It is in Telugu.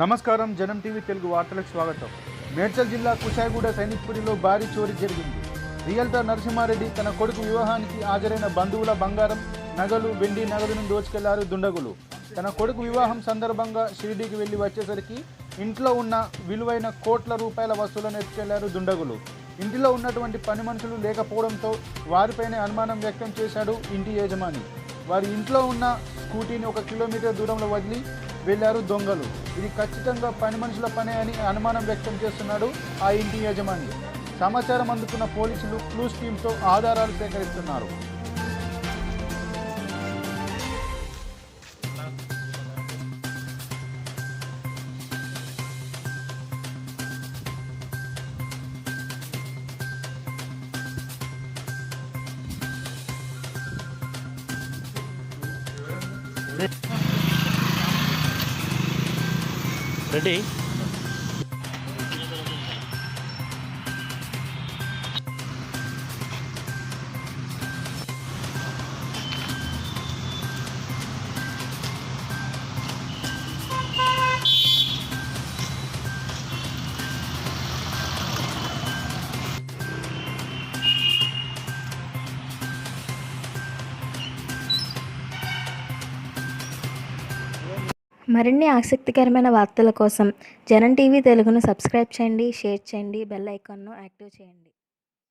నమస్కారం. జనం టీవీ తెలుగు వార్తలకు స్వాగతం. మేడ్చల్ జిల్లా కుషాయిగూడ సైనిక్పురిలో భారీ చోరీ జరిగింది. రియల్టర్ నరసింహారెడ్డి తన కొడుకు వివాహానికి హాజరైన బంధువుల బంగారం, నగలు, వెండి నగదును దోచుకెళ్లారు దుండగులు. తన కొడుకు వివాహం సందర్భంగా షిరిడీకి వెళ్లి వచ్చేసరికి ఇంట్లో ఉన్న విలువైన కోట్ల రూపాయల వస్తువులను ఎత్తుకెళ్లారు దుండగులు. ఇంటిలో ఉన్నటువంటి పని మనుషులు లేకపోవడంతో వారిపైనే అనుమానం వ్యక్తం చేశాడు ఇంటి యజమాని. వారి ఇంట్లో ఉన్న స్కూటీని 1 కిలోమీటర్ దూరంలో వదిలి వెళ్లారు దొంగలు. ఇది ఖచ్చితంగా పని మనుషుల పనే అని అనుమానం వ్యక్తం చేస్తున్నాడు ఆ ఇంటి యజమాని. సమాచారం అందుకున్న పోలీసులు క్లూస్ టీంతో ఆధారాలు సేకరిస్తున్నారు. రెడీ మరిన్ని ఆసక్తికరమైన వార్తల కోసం జనం టీవీ తెలుగును సబ్స్క్రైబ్ చేయండి, షేర్ చేయండి, బెల్ ఐకాన్ను యాక్టివ్ చేయండి.